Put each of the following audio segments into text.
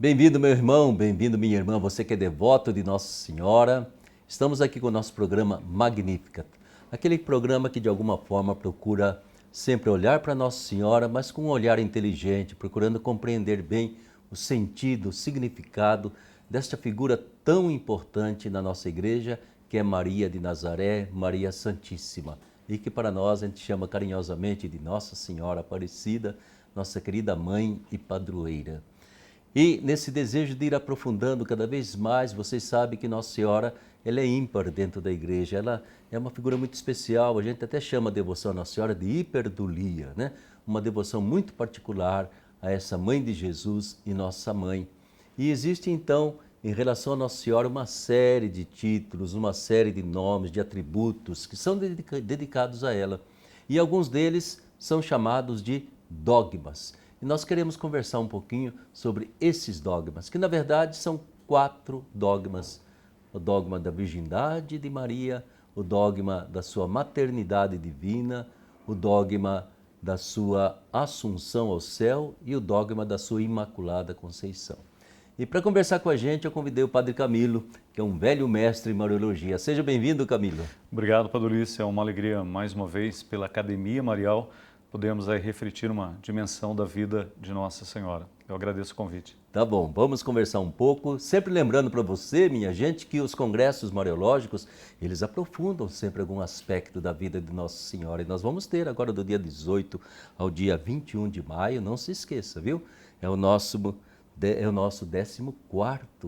Bem-vindo, meu irmão, bem-vindo, minha irmã, você que é devoto de Nossa Senhora. Estamos aqui com o nosso programa Magnificat, aquele programa que de alguma forma procura sempre olhar para Nossa Senhora, mas com um olhar inteligente, procurando compreender bem o sentido, o significado desta figura tão importante na nossa igreja, que é Maria de Nazaré, Maria Santíssima, e que para nós a gente chama carinhosamente de Nossa Senhora Aparecida, nossa querida mãe e padroeira. E nesse desejo de ir aprofundando cada vez mais, vocês sabem que Nossa Senhora ela é ímpar dentro da igreja, ela é uma figura muito especial, a gente até chama a devoção à Nossa Senhora de hiperdulia, né? Uma devoção muito particular a essa mãe de Jesus e nossa mãe. E existe então, em relação a Nossa Senhora, uma série de títulos, uma série de nomes, de atributos que são dedicados a ela. E alguns deles são chamados de dogmas. E nós queremos conversar um pouquinho sobre esses dogmas, que na verdade são 4 dogmas. O dogma da virgindade de Maria, o dogma da sua maternidade divina, o dogma da sua assunção ao céu e o dogma da sua imaculada conceição. E para conversar com a gente, eu convidei o Padre Camilo, que é um velho mestre em Mariologia. Seja bem-vindo, Camilo. Obrigado, Padre Ulisses. É uma alegria, mais uma vez, pela Academia Marial, podemos aí refletir uma dimensão da vida de Nossa Senhora. Eu agradeço o convite. Tá bom, vamos conversar um pouco, sempre lembrando para você, minha gente, que os congressos mariológicos, eles aprofundam sempre algum aspecto da vida de Nossa Senhora. E nós vamos ter agora do dia 18 ao dia 21 de maio, não se esqueça, viu? É o nosso 14º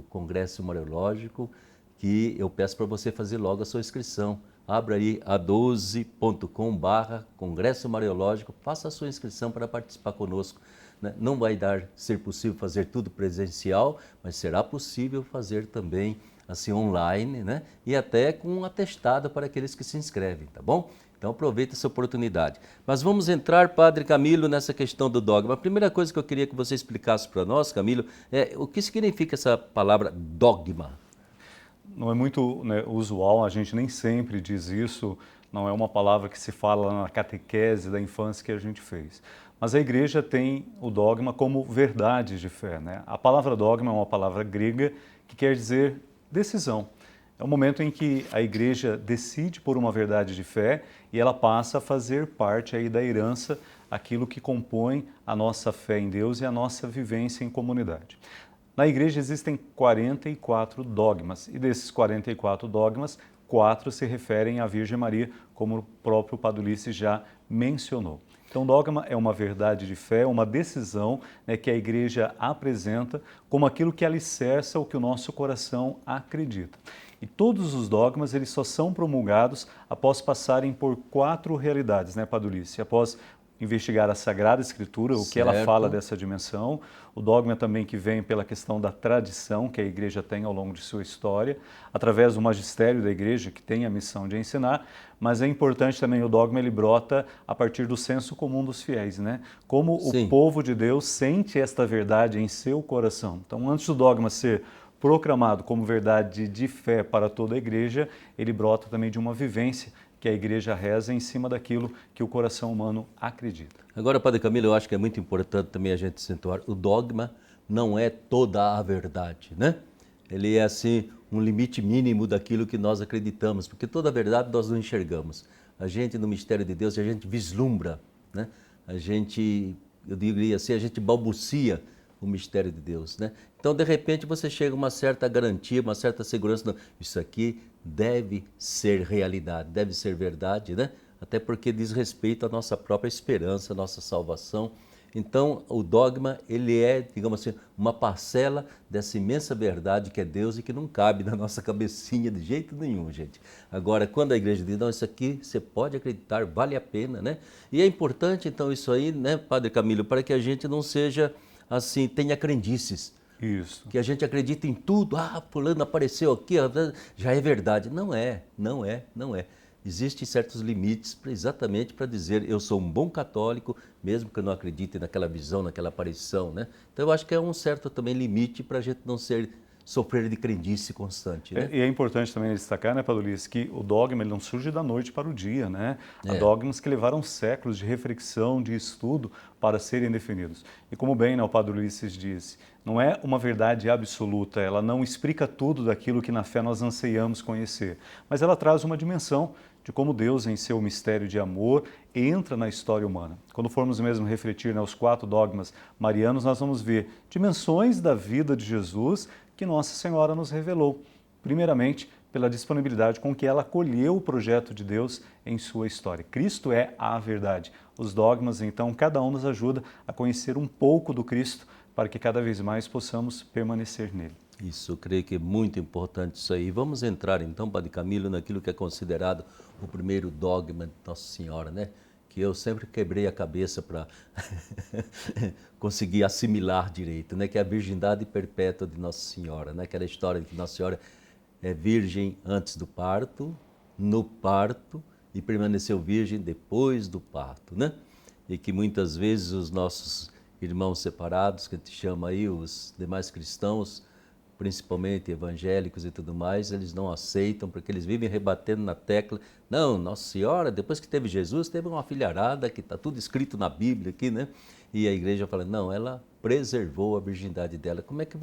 Congresso Mariológico, que eu peço para você fazer logo a sua inscrição. Abra aí a12.com/Congresso Mariológico, faça a sua inscrição para participar conosco. Não vai ser possível fazer tudo presencial, mas será possível fazer também assim online, né? E até com um atestado para aqueles que se inscrevem, tá bom? Então aproveita essa oportunidade. Mas vamos entrar, Padre Camilo, nessa questão do dogma. A primeira coisa que eu queria que você explicasse para nós, Camilo, é o que significa essa palavra dogma? Não é muito usual, a gente nem sempre diz isso, não é uma palavra que se fala na catequese da infância que a gente fez. Mas a igreja tem o dogma como verdade de fé, né? A palavra dogma é uma palavra grega que quer dizer decisão. É o momento em que a igreja decide por uma verdade de fé e ela passa a fazer parte aí da herança, aquilo que compõe a nossa fé em Deus e a nossa vivência em comunidade. Na igreja existem 44 dogmas e desses 44 dogmas, 4 se referem à Virgem Maria, como o próprio Padre Ulisses já mencionou. Então, dogma é uma verdade de fé, uma decisão que a igreja apresenta como aquilo que alicerça o que o nosso coração acredita. E todos os dogmas eles só são promulgados após passarem por 4 realidades, né, Padre Ulisses? Após investigar a Sagrada Escritura, o que ela fala dessa dimensão, o dogma também que vem pela questão da tradição que a igreja tem ao longo de sua história, através do magistério da igreja, que tem a missão de ensinar, mas é importante também o dogma, ele brota a partir do senso comum dos fiéis, né? Como o povo de Deus sente esta verdade em seu coração. Então, antes do dogma ser proclamado como verdade de fé para toda a igreja, ele brota também de uma vivência que a igreja reza em cima daquilo que o coração humano acredita. Agora, Padre Camilo, eu acho que é muito importante também a gente acentuar, o dogma não é toda a verdade, né? Ele é assim um limite mínimo daquilo que nós acreditamos, porque toda a verdade nós não enxergamos. A gente no mistério de Deus, a gente vislumbra, né? A gente, eu diria assim, a gente balbucia o mistério de Deus, né? Então, de repente, você chega a uma certa garantia, uma certa segurança, não, isso aqui deve ser realidade, deve ser verdade, né? Até porque diz respeito à nossa própria esperança, à nossa salvação. Então, o dogma, ele é, digamos assim, uma parcela dessa imensa verdade que é Deus e que não cabe na nossa cabecinha de jeito nenhum, gente. Agora, quando a igreja diz, não, isso aqui você pode acreditar, vale a pena, né? E é importante, então, isso aí, né, Padre Camilo, para que a gente não seja, assim, tenha crendices. Isso. Que a gente acredita em tudo, fulano apareceu aqui, já é verdade. Não é, não é, não é. Existem certos limites exatamente para dizer eu sou um bom católico, mesmo que eu não acredite naquela visão, naquela aparição, né? Então eu acho que é um certo também limite para a gente não sofrer de crendice constante, né? E é importante também destacar, né, Padre Ulisses, que o dogma ele não surge da noite para o dia, né? Há dogmas que levaram séculos de reflexão, de estudo para serem definidos. E como bem, né, o Padre Ulisses disse, não é uma verdade absoluta, ela não explica tudo daquilo que na fé nós anseiamos conhecer, mas ela traz uma dimensão de como Deus, em seu mistério de amor, entra na história humana. Quando formos mesmo refletir os 4 dogmas marianos, nós vamos ver dimensões da vida de Jesus que Nossa Senhora nos revelou. Primeiramente, pela disponibilidade com que ela acolheu o projeto de Deus em sua história. Cristo é a verdade. Os dogmas, então, cada um nos ajuda a conhecer um pouco do Cristo para que cada vez mais possamos permanecer nele. Isso, eu creio que é muito importante isso aí. Vamos entrar então, Padre Camilo, naquilo que é considerado o primeiro dogma de Nossa Senhora, né? Que eu sempre quebrei a cabeça para conseguir assimilar direito, né? Que é a virgindade perpétua de Nossa Senhora, né? Aquela história de que Nossa Senhora é virgem antes do parto, no parto e permaneceu virgem depois do parto, né? E que muitas vezes os nossos irmãos separados, que a gente chama aí os demais cristãos, principalmente evangélicos e tudo mais, eles não aceitam, porque eles vivem rebatendo na tecla, não, Nossa Senhora, depois que teve Jesus, teve uma filharada, que está tudo escrito na Bíblia aqui, né? E a igreja fala, não, ela preservou a virgindade dela. Como é que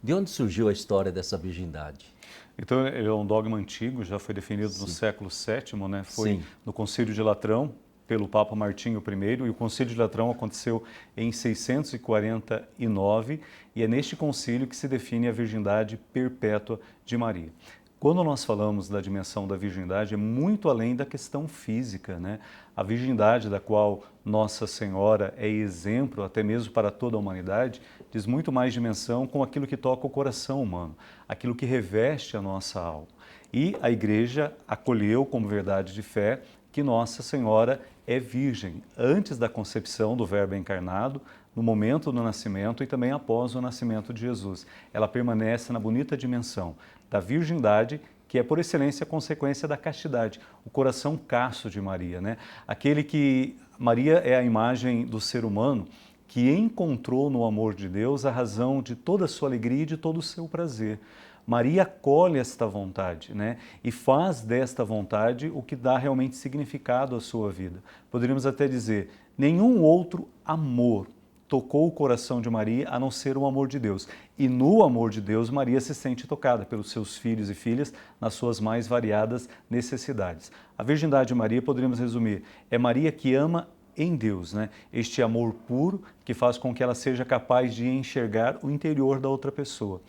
de onde surgiu a história dessa virgindade? Então, ele é um dogma antigo, já foi definido no século VII, né? Foi no Concílio de Latrão, pelo Papa Martinho I, e o Concílio de Latrão aconteceu em 649, e é neste concílio que se define a virgindade perpétua de Maria. Quando nós falamos da dimensão da virgindade, é muito além da questão física, né? A virgindade da qual Nossa Senhora é exemplo, até mesmo para toda a humanidade, diz muito mais dimensão com aquilo que toca o coração humano, aquilo que reveste a nossa alma. E a Igreja acolheu como verdade de fé que Nossa Senhora é virgem antes da concepção do Verbo encarnado, no momento do nascimento e também após o nascimento de Jesus. Ela permanece na bonita dimensão da virgindade, que é por excelência consequência da castidade, o coração casto de Maria, né? Aquele que Maria é a imagem do ser humano que encontrou no amor de Deus a razão de toda a sua alegria e de todo o seu prazer. Maria acolhe esta vontade, né? E faz desta vontade o que dá realmente significado à sua vida. Poderíamos até dizer, nenhum outro amor tocou o coração de Maria a não ser o amor de Deus. E no amor de Deus, Maria se sente tocada pelos seus filhos e filhas nas suas mais variadas necessidades. A virgindade de Maria, poderíamos resumir, é Maria que ama em Deus, né? Este amor puro que faz com que ela seja capaz de enxergar o interior da outra pessoa.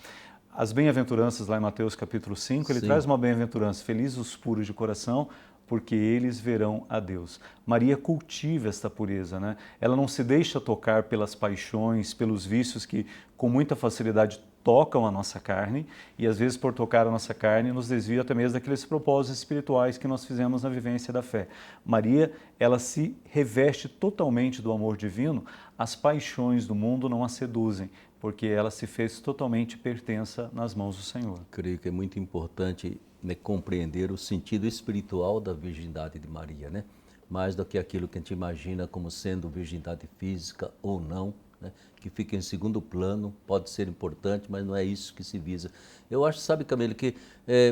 As bem-aventuranças, lá em Mateus capítulo 5, ele traz uma bem-aventurança, felizes os puros de coração, porque eles verão a Deus. Maria cultiva esta pureza, né? Ela não se deixa tocar pelas paixões, pelos vícios que com muita facilidade tocam a nossa carne e às vezes por tocar a nossa carne nos desvia até mesmo daqueles propósitos espirituais que nós fizemos na vivência da fé. Maria, ela se reveste totalmente do amor divino, as paixões do mundo não a seduzem, porque ela se fez totalmente pertença nas mãos do Senhor. Creio que é muito importante, né, compreender o sentido espiritual da virgindade de Maria, né? Mais do que aquilo que a gente imagina como sendo virgindade física ou não, né? Que fica em segundo plano, pode ser importante, mas não é isso que se visa. Eu acho, sabe, Camilo, que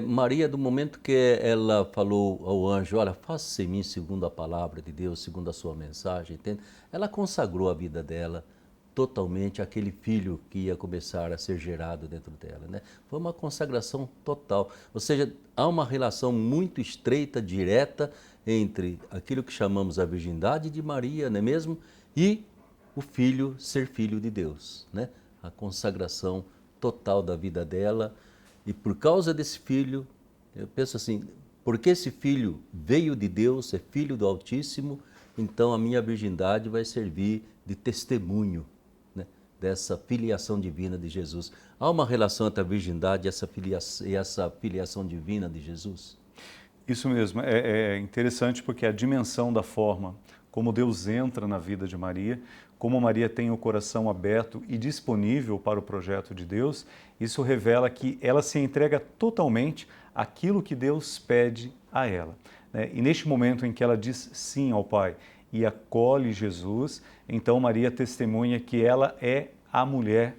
Maria, do momento que ela falou ao anjo, olha, faça em mim segundo a palavra de Deus, segundo a sua mensagem, entende? Ela consagrou a vida dela totalmente àquele filho que ia começar a ser gerado dentro dela, né? Foi uma consagração total, ou seja, há uma relação muito estreita, direta entre aquilo que chamamos a virgindade de Maria, não é mesmo? E o filho ser filho de Deus, né? A consagração total da vida dela, e por causa desse filho, eu penso assim, porque esse filho veio de Deus, é filho do Altíssimo, então a minha virgindade vai servir de testemunho, né, dessa filiação divina de Jesus. Há uma relação entre a virgindade e essa filiação divina de Jesus? Isso mesmo, é interessante porque a dimensão da forma como Deus entra na vida de Maria, como Maria tem o coração aberto e disponível para o projeto de Deus, isso revela que ela se entrega totalmente àquilo que Deus pede a ela, né? E neste momento em que ela diz sim ao Pai e acolhe Jesus, então Maria testemunha que ela é a mulher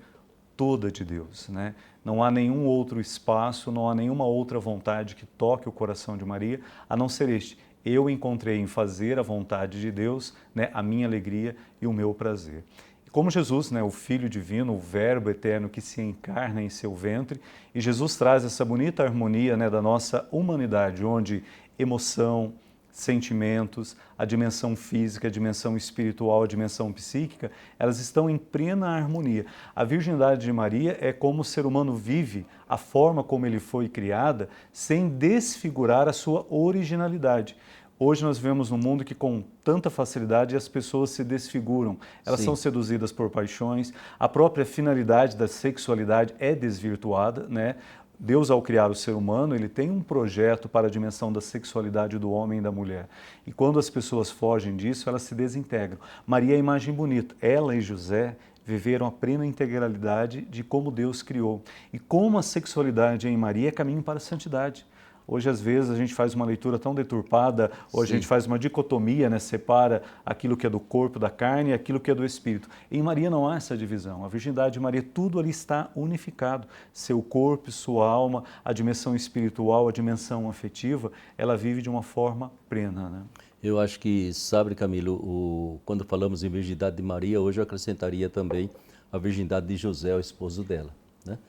toda de Deus, né? Não há nenhum outro espaço, não há nenhuma outra vontade que toque o coração de Maria, a não ser este. Eu encontrei em fazer a vontade de Deus, né, a minha alegria e o meu prazer. E como Jesus, né, o Filho Divino, o Verbo Eterno que se encarna em seu ventre, e Jesus traz essa bonita harmonia, né, da nossa humanidade, onde emoção, sentimentos, a dimensão física, a dimensão espiritual, a dimensão psíquica, elas estão em plena harmonia. A virgindade de Maria é como o ser humano vive, a forma como ele foi criada, sem desfigurar a sua originalidade. Hoje nós vivemos num mundo que com tanta facilidade as pessoas se desfiguram, elas Sim. são seduzidas por paixões, a própria finalidade da sexualidade é desvirtuada, né? Deus, ao criar o ser humano, ele tem um projeto para a dimensão da sexualidade do homem e da mulher. E quando as pessoas fogem disso, elas se desintegram. Maria é a imagem bonita. Ela e José viveram a plena integralidade de como Deus criou. E como a sexualidade em Maria é caminho para a santidade. Hoje, às vezes, a gente faz uma leitura tão deturpada, ou a gente faz uma dicotomia, né? Separa aquilo que é do corpo, da carne, e aquilo que é do espírito. Em Maria não há essa divisão. A virgindade de Maria, tudo ali está unificado. Seu corpo, sua alma, a dimensão espiritual, a dimensão afetiva, ela vive de uma forma plena, né? Eu acho que, sabe, Camilo, quando falamos em virgindade de Maria, hoje eu acrescentaria também a virgindade de José, o esposo dela, né?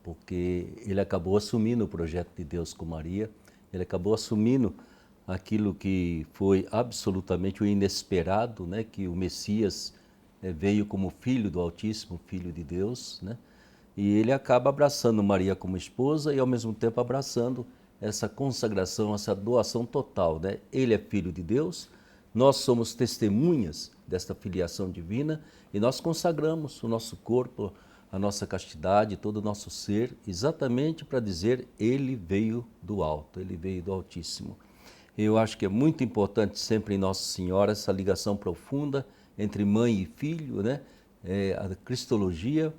Porque ele acabou assumindo o projeto de Deus com Maria, ele acabou assumindo aquilo que foi absolutamente o inesperado, né? Que o Messias veio como filho do Altíssimo, filho de Deus, né? E ele acaba abraçando Maria como esposa e ao mesmo tempo abraçando essa consagração, essa doação total, né? Ele é filho de Deus, nós somos testemunhas desta filiação divina e nós consagramos o nosso corpo, a nossa castidade, todo o nosso ser, exatamente para dizer, ele veio do alto, ele veio do Altíssimo. Eu acho que é muito importante sempre em Nossa Senhora essa ligação profunda entre mãe e filho, né? A cristologia,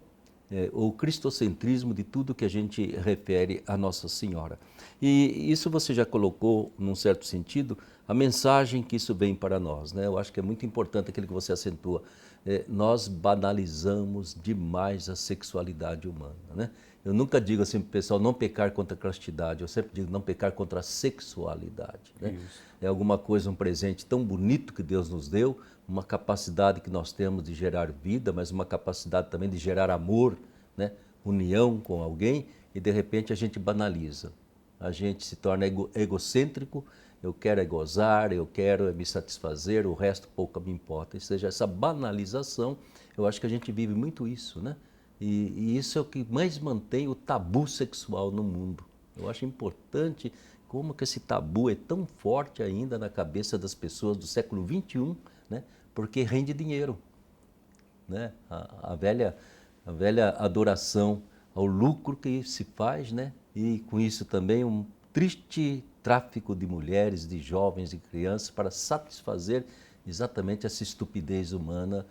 o cristocentrismo de tudo que a gente refere a Nossa Senhora. E isso você já colocou, num certo sentido, a mensagem que isso vem para nós, né? Eu acho que é muito importante aquilo que você acentua. Nós banalizamos demais a sexualidade humana, né? Eu nunca digo assim para o pessoal não pecar contra a castidade, eu sempre digo não pecar contra a sexualidade, né? Isso. É alguma coisa, um presente tão bonito que Deus nos deu, uma capacidade que nós temos de gerar vida, mas uma capacidade também de gerar amor, né? União com alguém, e de repente a gente banaliza. A gente se torna egocêntrico, eu quero gozar, eu quero me satisfazer, o resto pouco me importa. Ou seja, essa banalização, eu acho que a gente vive muito isso, né? E isso é o que mais mantém o tabu sexual no mundo. Eu acho importante como que esse tabu é tão forte ainda na cabeça das pessoas do século XXI, né? Porque rende dinheiro, né? A velha adoração ao lucro que se faz, né? E com isso também um triste tráfico de mulheres, de jovens, de crianças para satisfazer exatamente essa estupidez humana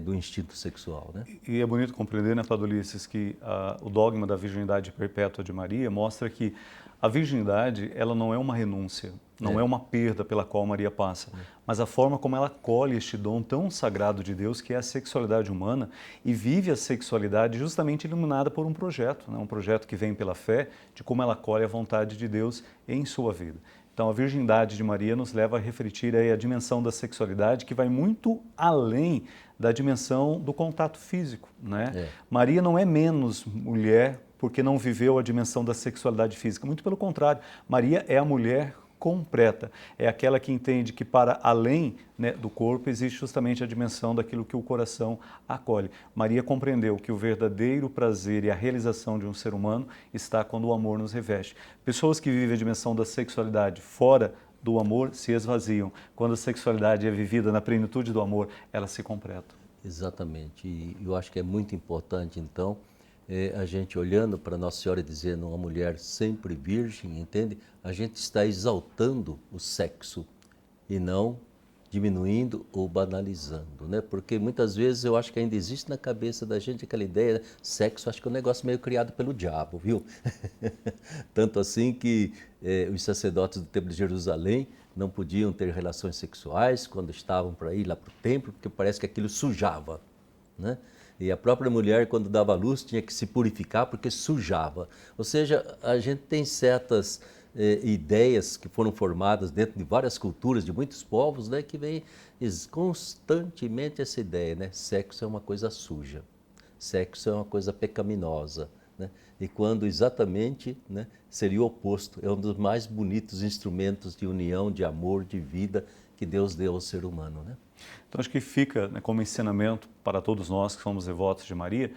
do instinto sexual, né? E é bonito compreender, né, Padre Ulisses, que o dogma da virgindade perpétua de Maria mostra que a virgindade, ela não é uma renúncia, não é uma perda pela qual Maria passa, mas a forma como ela acolhe este dom tão sagrado de Deus, que é a sexualidade humana, e vive a sexualidade justamente iluminada por um projeto, né? Um projeto que vem pela fé, de como ela acolhe a vontade de Deus em sua vida. Então, a virgindade de Maria nos leva a refletir aí a dimensão da sexualidade, que vai muito além da dimensão do contato físico, né? Maria não é menos mulher porque não viveu a dimensão da sexualidade física. Muito pelo contrário, Maria é a mulher completa. É aquela que entende que para além, né, do corpo existe justamente a dimensão daquilo que o coração acolhe. Maria compreendeu que o verdadeiro prazer e a realização de um ser humano está quando o amor nos reveste. Pessoas que vivem a dimensão da sexualidade fora do amor se esvaziam. Quando a sexualidade é vivida na plenitude do amor, ela se completa. Exatamente. E eu acho que é muito importante, então, a gente olhando para Nossa Senhora e dizendo uma mulher sempre virgem, entende? A gente está exaltando o sexo e não diminuindo ou banalizando, né? Porque muitas vezes eu acho que ainda existe na cabeça da gente aquela ideia, né? Sexo, acho que é um negócio meio criado pelo diabo, viu? Tanto assim que os sacerdotes do Templo de Jerusalém não podiam ter relações sexuais quando estavam para ir lá para o templo, porque parece que aquilo sujava, né? E a própria mulher, quando dava luz, tinha que se purificar porque sujava. Ou seja, a gente tem certas ideias que foram formadas dentro de várias culturas, de muitos povos, né, que vem constantemente essa ideia, né? Sexo é uma coisa suja, sexo é uma coisa pecaminosa, né? E quando exatamente, né, seria o oposto, é um dos mais bonitos instrumentos de união, de amor, de vida que Deus deu ao ser humano, né? Então acho que fica, né, como ensinamento para todos nós que somos devotos de Maria,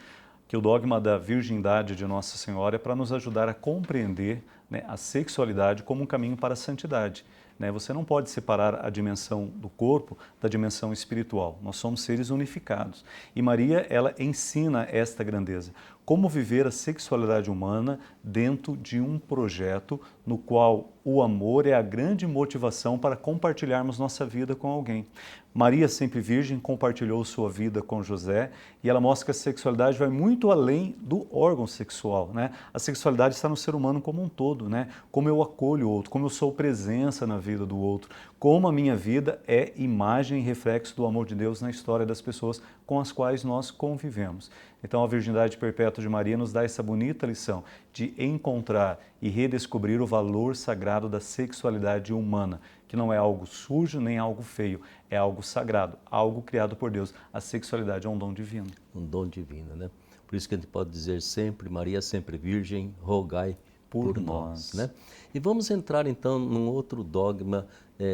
que o dogma da virgindade de Nossa Senhora é para nos ajudar a compreender, né, a sexualidade como um caminho para a santidade. Né? Você não pode separar a dimensão do corpo da dimensão espiritual. Nós somos seres unificados. E Maria, ela ensina esta grandeza. Como viver a sexualidade humana dentro de um projeto no qual o amor é a grande motivação para compartilharmos nossa vida com alguém. Maria, sempre virgem, compartilhou sua vida com José e ela mostra que a sexualidade vai muito além do órgão sexual, né? A sexualidade está no ser humano como um todo, né? Como eu acolho o outro, como eu sou presença na vida do outro, como a minha vida é imagem e reflexo do amor de Deus na história das pessoas com as quais nós convivemos. Então a virgindade perpétua de Maria nos dá essa bonita lição de encontrar e redescobrir o valor sagrado da sexualidade humana, que não é algo sujo nem algo feio, é algo sagrado, algo criado por Deus. A sexualidade é um dom divino. Um dom divino, né? Por isso que a gente pode dizer sempre, Maria sempre virgem, rogai por nós, né? E vamos entrar então num outro dogma,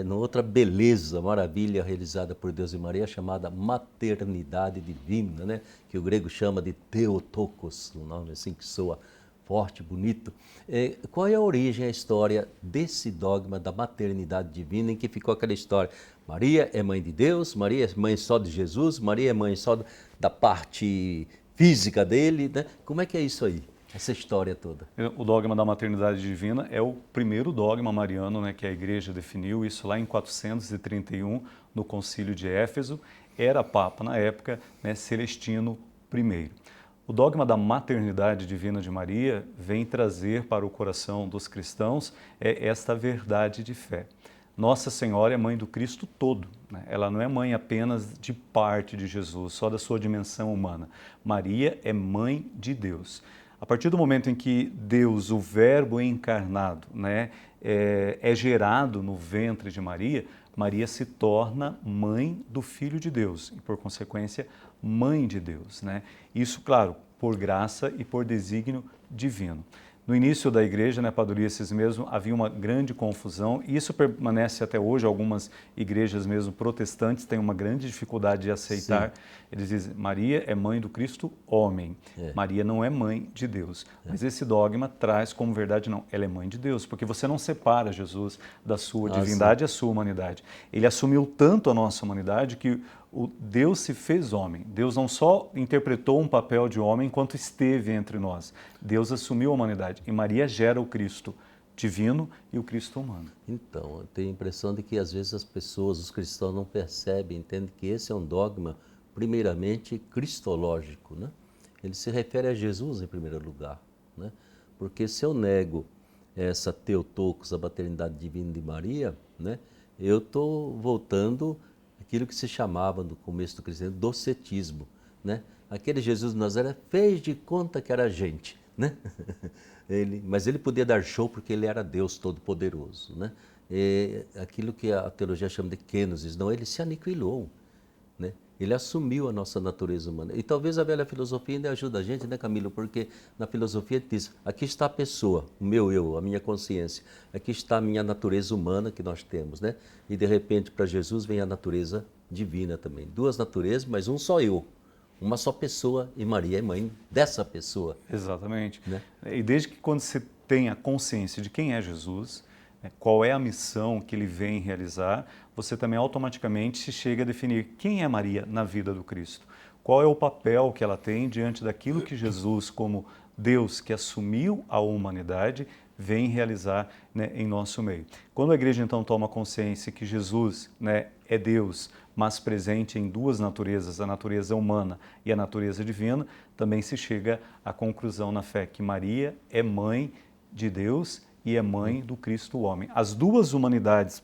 numa outra beleza, maravilha realizada por Deus e Maria, chamada maternidade divina, né? Que o grego chama de Theotokos, um nome assim que soa forte, bonito. Qual é a origem, a história desse dogma da maternidade divina, em que ficou aquela história? Maria é mãe de Deus, Maria é mãe só de Jesus, Maria é mãe só da parte física dele, né? Como é que é isso aí, essa história toda? O dogma da maternidade divina é o primeiro dogma mariano, né, que a Igreja definiu, isso lá em 431, no Concílio de Éfeso. Era Papa, na época, né, Celestino I. O dogma da maternidade divina de Maria vem trazer para o coração dos cristãos esta verdade de fé. Nossa Senhora é mãe do Cristo todo, né? Ela não é mãe apenas de parte de Jesus, só da sua dimensão humana. Maria é mãe de Deus. A partir do momento em que Deus, o Verbo encarnado, né, é gerado no ventre de Maria, Maria se torna mãe do Filho de Deus e, por consequência, mãe de Deus, né? Isso, claro, por graça e por desígnio divino. No início da igreja, né, padroeces mesmo, havia uma grande confusão e isso permanece até hoje. Algumas igrejas mesmo protestantes têm uma grande dificuldade de aceitar. Sim. Eles dizem, Maria é mãe do Cristo homem, Maria não é mãe de Deus. Mas esse dogma traz como verdade, não, ela é mãe de Deus, porque você não separa Jesus da sua divindade e a sua humanidade. Ele assumiu tanto a nossa humanidade que o Deus se fez homem. Deus não só interpretou um papel de homem quanto esteve entre nós. Deus assumiu a humanidade e Maria gera o Cristo divino e o Cristo humano. Então, eu tenho a impressão de que às vezes as pessoas, os cristãos não percebem, entendem que esse é um dogma primeiramente cristológico, né? Ele se refere a Jesus em primeiro lugar, né? Porque se eu nego essa Theotokos, a maternidade divina de Maria, né, eu estou voltando aquilo que se chamava no começo do cristianismo docetismo, né? Aquele Jesus de Nazaré fez de conta que era gente, né? Mas ele podia dar show porque ele era Deus Todo-Poderoso, né? Aquilo que a teologia chama de kenosis, não, ele se aniquilou, né? Ele assumiu a nossa natureza humana. E talvez a velha filosofia ainda ajuda a gente, né, Camilo? Porque na filosofia diz, aqui está a pessoa, o meu eu, a minha consciência. Aqui está a minha natureza humana que nós temos, né? E de repente para Jesus vem a natureza divina também. Duas naturezas, mas um só eu. Uma só pessoa e Maria é mãe dessa pessoa. Exatamente. Né? E desde que quando você tem a consciência de quem é Jesus, qual é a missão que ele vem realizar, você também automaticamente se chega a definir quem é Maria na vida do Cristo. Qual é o papel que ela tem diante daquilo que Jesus, como Deus que assumiu a humanidade, vem realizar, né, em nosso meio. Quando a igreja então toma consciência que Jesus, né, é Deus, mas presente em duas naturezas, a natureza humana e a natureza divina, também se chega à conclusão na fé que Maria é mãe de Deus e é mãe do Cristo homem. As duas humanidades,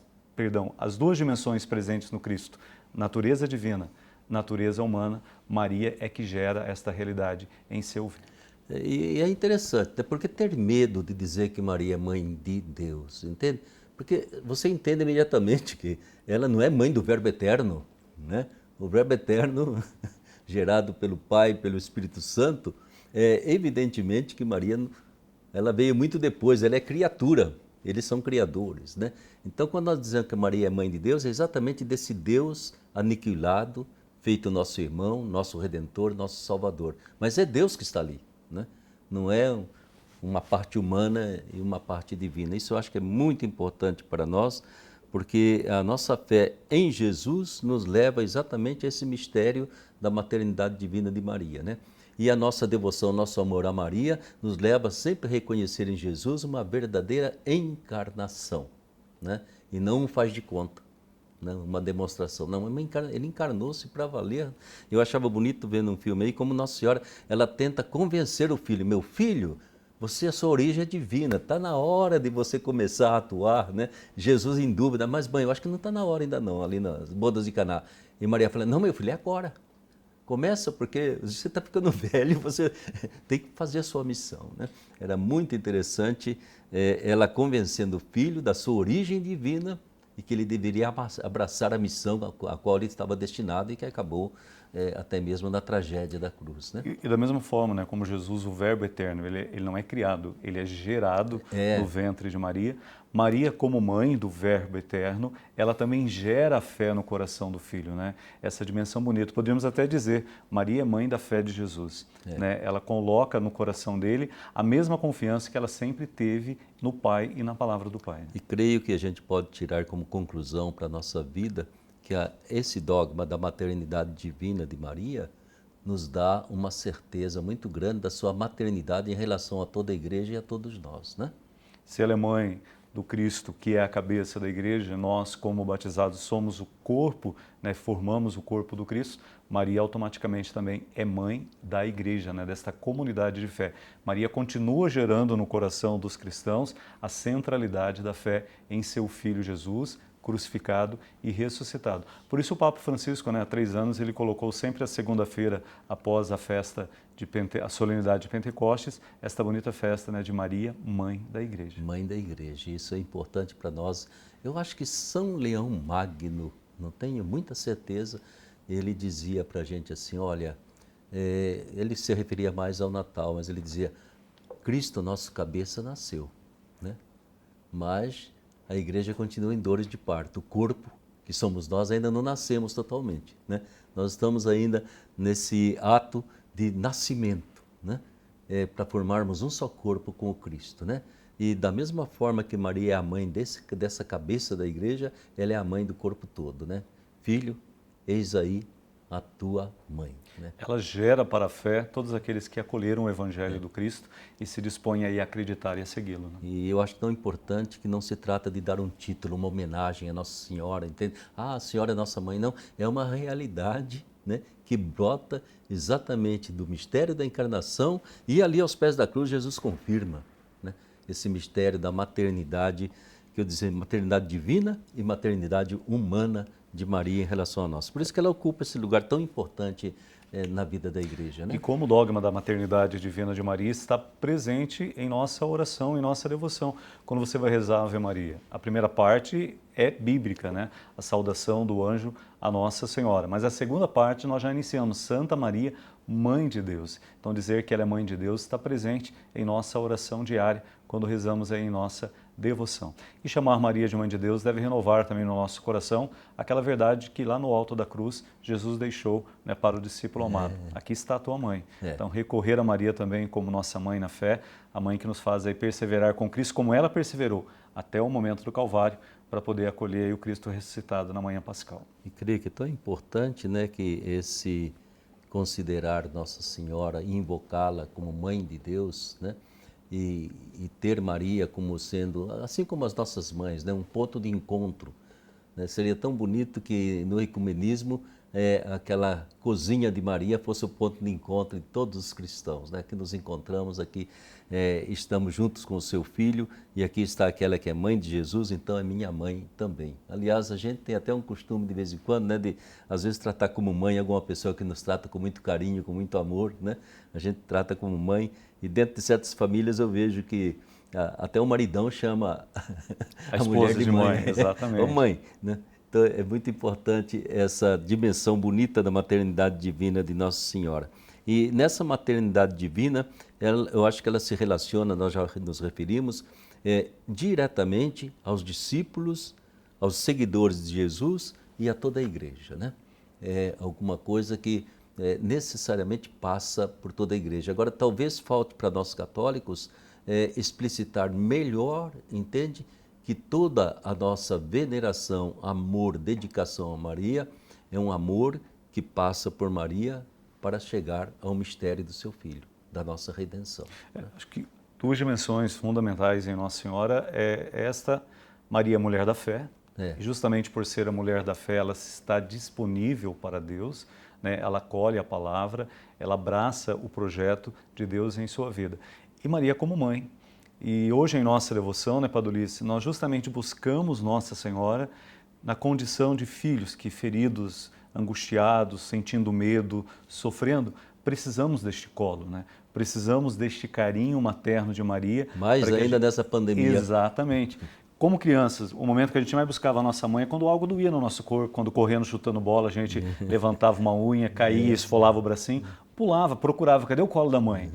as duas dimensões presentes no Cristo, natureza divina, natureza humana, Maria é que gera esta realidade em seu filho. E é interessante, até porque ter medo de dizer que Maria é mãe de Deus, entende? Porque você entende imediatamente que ela não é mãe do Verbo Eterno, né? O Verbo Eterno, gerado pelo Pai e pelo Espírito Santo, evidentemente que Maria, ela veio muito depois, ela é criatura, eles são criadores, né? Então, quando nós dizemos que Maria é mãe de Deus, é exatamente desse Deus aniquilado, feito nosso irmão, nosso Redentor, nosso Salvador. Mas é Deus que está ali, né? Não é uma parte humana e uma parte divina. Isso eu acho que é muito importante para nós, porque a nossa fé em Jesus nos leva exatamente a esse mistério da maternidade divina de Maria, né? E a nossa devoção, nosso amor a Maria nos leva sempre a reconhecer em Jesus uma verdadeira encarnação, né? E não um faz de conta, né? Uma demonstração. Não, ele encarnou-se para valer. Eu achava bonito vendo um filme aí como Nossa Senhora, ela tenta convencer o filho, meu filho, a sua origem é divina, está na hora de você começar a atuar, né? Jesus em dúvida, mas mãe, eu acho que não está na hora ainda não, ali nas bodas de Caná. E Maria fala, não meu filho, é agora. Começa porque você está ficando velho, você tem que fazer a sua missão, né? Era muito interessante ela convencendo o filho da sua origem divina e que ele deveria abraçar a missão a qual ele estava destinado e que acabou até mesmo na tragédia da cruz, né? E da mesma forma, né, como Jesus, o Verbo eterno, ele não é criado, ele é gerado no ventre de Maria. Maria, como mãe do Verbo eterno, ela também gera a fé no coração do filho, né? Essa dimensão bonita. Poderíamos até dizer, Maria é mãe da fé de Jesus, né? Ela coloca no coração dele a mesma confiança que ela sempre teve no Pai e na palavra do Pai. E creio que a gente pode tirar como conclusão para a nossa vida que esse dogma da maternidade divina de Maria nos dá uma certeza muito grande da sua maternidade em relação a toda a igreja e a todos nós, né? Se ela é mãe do Cristo, que é a cabeça da igreja, nós, como batizados, somos o corpo, né, formamos o corpo do Cristo, Maria automaticamente também é mãe da igreja, né, desta comunidade de fé. Maria continua gerando no coração dos cristãos a centralidade da fé em seu Filho Jesus, crucificado e ressuscitado. Por isso o Papa Francisco, né, há 3 anos, ele colocou sempre a segunda-feira após a festa a solenidade de Pentecostes, esta bonita festa, né, de Maria, mãe da igreja. Mãe da igreja, isso é importante para nós. Eu acho que São Leão Magno, não tenho muita certeza, ele dizia para a gente assim, olha, ele se referia mais ao Natal, mas ele dizia, Cristo, nosso cabeça, nasceu, né? Mas a igreja continua em dores de parto. O corpo, que somos nós, ainda não nascemos totalmente, né? Nós estamos ainda nesse ato de nascimento, né? Para formarmos um só corpo com o Cristo, né? E da mesma forma que Maria é a mãe dessa cabeça da igreja, ela é a mãe do corpo todo, né? Filho, eis aí a tua mãe, né? Ela gera para a fé todos aqueles que acolheram o Evangelho do Cristo e se dispõem aí a acreditar e a segui-lo, né? E eu acho tão importante que não se trata de dar um título, uma homenagem à Nossa Senhora, entende? Ah, a Senhora é nossa mãe. Não, é uma realidade, né, que brota exatamente do mistério da encarnação e ali aos pés da cruz Jesus confirma, né, esse mistério da maternidade, que eu dizia, maternidade divina e maternidade humana de Maria em relação a nós. Por isso que ela ocupa esse lugar tão importante na vida da igreja, né? E como o dogma da maternidade divina de Maria está presente em nossa oração, em nossa devoção. Quando você vai rezar a Ave Maria, a primeira parte é bíblica, né? A saudação do anjo a Nossa Senhora. Mas a segunda parte nós já iniciamos, Santa Maria, Mãe de Deus. Então dizer que ela é Mãe de Deus está presente em nossa oração diária, quando rezamos aí em nossa devoção. E chamar Maria de Mãe de Deus deve renovar também no nosso coração aquela verdade que lá no alto da cruz Jesus deixou, né, para o discípulo amado. Aqui está a tua mãe. Então recorrer a Maria também como nossa mãe na fé, a mãe que nos faz aí perseverar com Cristo como ela perseverou até o momento do Calvário para poder acolher aí o Cristo ressuscitado na manhã pascal. E creio que é tão importante, né, que esse considerar Nossa Senhora e invocá-la como Mãe de Deus, né? E ter Maria como sendo, assim como as nossas mães, né, um ponto de encontro, né? Seria tão bonito que no ecumenismo aquela cozinha de Maria fosse o ponto de encontro de todos os cristãos, né? Que nos encontramos aqui, estamos juntos com o seu filho e aqui está aquela que é mãe de Jesus, então é minha mãe também. Aliás, a gente tem até um costume de vez em quando, né, de às vezes tratar como mãe alguma pessoa que nos trata com muito carinho, com muito amor, né? A gente trata como mãe E dentro de certas famílias eu vejo que até o maridão chama A mulher esposa de de mãe. mãe, exatamente. Ô mãe, né? Então é muito importante essa dimensão bonita da maternidade divina de Nossa Senhora. E nessa maternidade divina, eu acho que ela se relaciona, nós já nos referimos, diretamente aos discípulos, aos seguidores de Jesus e a toda a igreja, né? É alguma coisa que necessariamente passa por toda a igreja. Agora, talvez falte para nós católicos explicitar melhor, entende? Que toda a nossa veneração, amor, dedicação a Maria é um amor que passa por Maria para chegar ao mistério do seu Filho, da nossa redenção. Acho que duas dimensões fundamentais em Nossa Senhora é esta Maria, mulher da fé. E justamente por ser a mulher da fé, ela está disponível para Deus, né? Ela acolhe a palavra, ela abraça o projeto de Deus em sua vida. E Maria como mãe. E hoje em nossa devoção, né, Padre Ulisses, nós justamente buscamos Nossa Senhora na condição de filhos que, feridos, angustiados, sentindo medo, sofrendo, precisamos deste colo, né? Precisamos deste carinho materno de Maria. Mais ainda nessa pandemia. Exatamente. Como crianças, o momento que a gente mais buscava a nossa mãe é quando algo doía no nosso corpo, quando correndo, chutando bola, a gente levantava uma unha, caía, esfolava o bracinho, pulava, procurava, cadê o colo da mãe?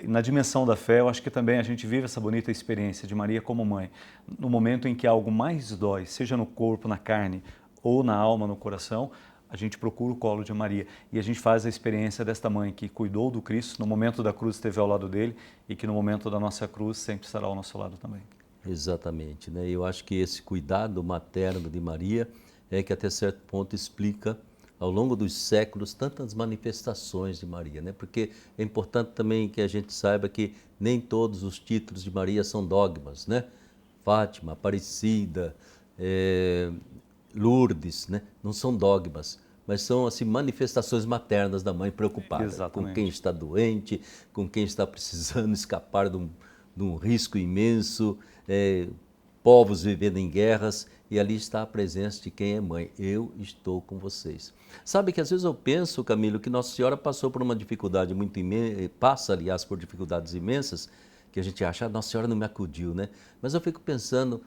Na dimensão da fé, eu acho que também a gente vive essa bonita experiência de Maria como mãe. No momento em que algo mais dói, seja no corpo, na carne, ou na alma, no coração, a gente procura o colo de Maria. E a gente faz a experiência desta mãe que cuidou do Cristo, no momento da cruz esteve ao lado dele, e que no momento da nossa cruz sempre estará ao nosso lado também. Exatamente, né? Eu acho que esse cuidado materno de Maria é que até certo ponto explica ao longo dos séculos tantas manifestações de Maria, né? Porque é importante também que a gente saiba que nem todos os títulos de Maria são dogmas, né? Fátima, Aparecida, Lourdes, né? Não são dogmas, mas são assim manifestações maternas da mãe preocupada Exatamente. com quem está doente, com quem está precisando escapar de um risco imenso, povos vivendo em guerras, e ali está a presença de quem é mãe. Eu estou com vocês. Sabe que às vezes eu penso, Camilo, que Nossa Senhora passou por uma dificuldade muito imensa, passa, aliás, por dificuldades imensas, que a gente acha, Nossa Senhora não me acudiu, né? Mas eu fico pensando,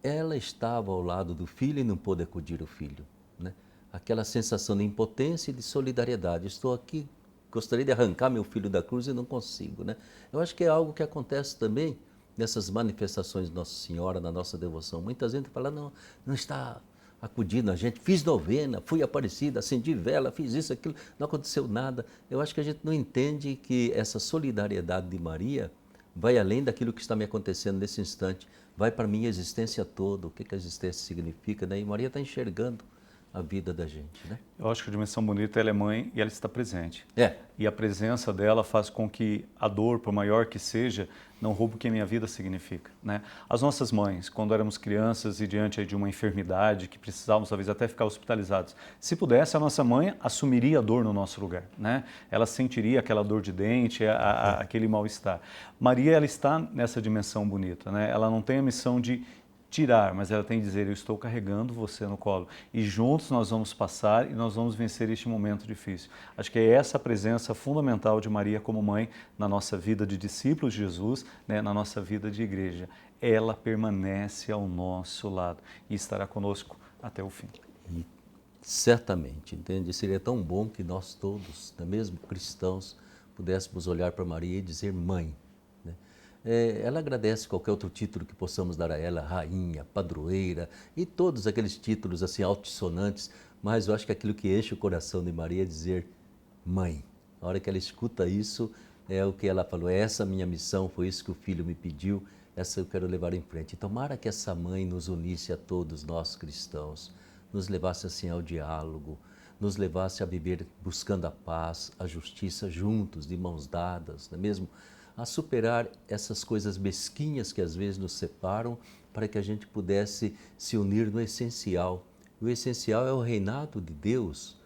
ela estava ao lado do filho e não pôde acudir o filho, né? Aquela sensação de impotência e de solidariedade. Estou aqui, gostaria de arrancar meu filho da cruz e não consigo, né? Eu acho que é algo que acontece também nessas manifestações de Nossa Senhora, na nossa devoção. Muita gente fala, não está acudindo a gente, fiz novena, fui Aparecida, acendi vela, fiz isso, aquilo, não aconteceu nada. Eu acho que a gente não entende que essa solidariedade de Maria vai além daquilo que está me acontecendo nesse instante, vai para a minha existência toda, o que a existência significa, né? E Maria está enxergando a vida da gente, né? Eu acho que a dimensão bonita, ela é mãe e ela está presente. É. E a presença dela faz com que a dor, por maior que seja, não roube o que a minha vida significa, né? As nossas mães, quando éramos crianças e diante de uma enfermidade que precisávamos talvez até ficar hospitalizados, se pudesse, a nossa mãe assumiria a dor no nosso lugar, né? Ela sentiria aquela dor de dente, aquele mal-estar. Maria, ela está nessa dimensão bonita, né? Ela não tem a missão de tirar, mas ela tem que dizer, eu estou carregando você no colo e juntos nós vamos passar e nós vamos vencer este momento difícil. Acho que é essa a presença fundamental de Maria como mãe na nossa vida de discípulos de Jesus, né, na nossa vida de igreja. Ela permanece ao nosso lado e estará conosco até o fim. E certamente, entende? Seria tão bom que nós todos, mesmo cristãos, pudéssemos olhar para Maria e dizer mãe. Ela agradece qualquer outro título que possamos dar a ela, rainha, padroeira e todos aqueles títulos assim altissonantes, mas eu acho que aquilo que enche o coração de Maria é dizer mãe. A hora que ela escuta isso, é o que ela falou, essa é a minha missão, foi isso que o filho me pediu, essa eu quero levar em frente. E tomara que essa mãe nos unisse a todos nós cristãos, nos levasse assim ao diálogo, nos levasse a viver buscando a paz, a justiça juntos, de mãos dadas, não é mesmo? A superar essas coisas mesquinhas que às vezes nos separam, para que a gente pudesse se unir no essencial. O essencial é o reinado de Deus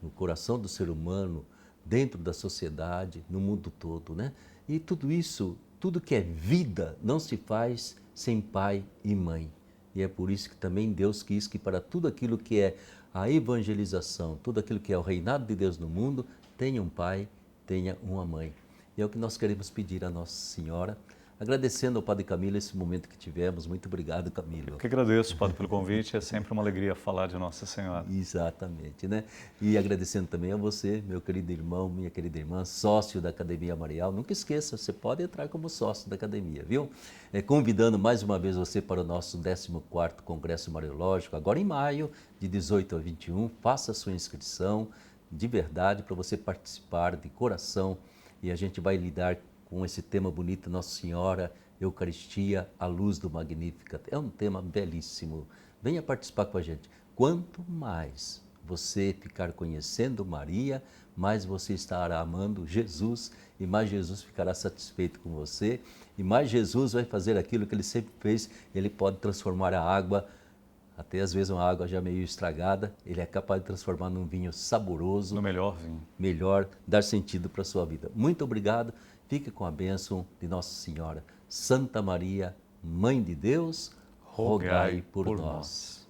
no coração do ser humano, dentro da sociedade, no mundo todo, né? E tudo isso, tudo que é vida, não se faz sem pai e mãe. E é por isso que também Deus quis que para tudo aquilo que é a evangelização, tudo aquilo que é o reinado de Deus no mundo, tenha um pai, tenha uma mãe. E é o que nós queremos pedir a Nossa Senhora, agradecendo ao Padre Camilo esse momento que tivemos. Muito obrigado, Camilo. Eu que agradeço, Padre, pelo convite. É sempre uma alegria falar de Nossa Senhora. Exatamente, né? E agradecendo também a você, meu querido irmão, minha querida irmã, sócio da Academia Marial. Nunca esqueça, você pode entrar como sócio da Academia, viu? Convidando mais uma vez você para o nosso 14º Congresso Mariológico, agora em maio, de 18 a 21. Faça a sua inscrição de verdade para você participar de coração, e a gente vai lidar com esse tema bonito, Nossa Senhora, Eucaristia, a luz do Magnificat. É um tema belíssimo. Venha participar com a gente. Quanto mais você ficar conhecendo Maria, mais você estará amando Jesus, e mais Jesus ficará satisfeito com você, e mais Jesus vai fazer aquilo que Ele sempre fez. Ele pode transformar a água, até às vezes uma água já meio estragada, Ele é capaz de transformar num vinho saboroso. No melhor vinho. Melhor, dar sentido para a sua vida. Muito obrigado. Fique com a bênção de Nossa Senhora. Santa Maria, Mãe de Deus, rogai por nós.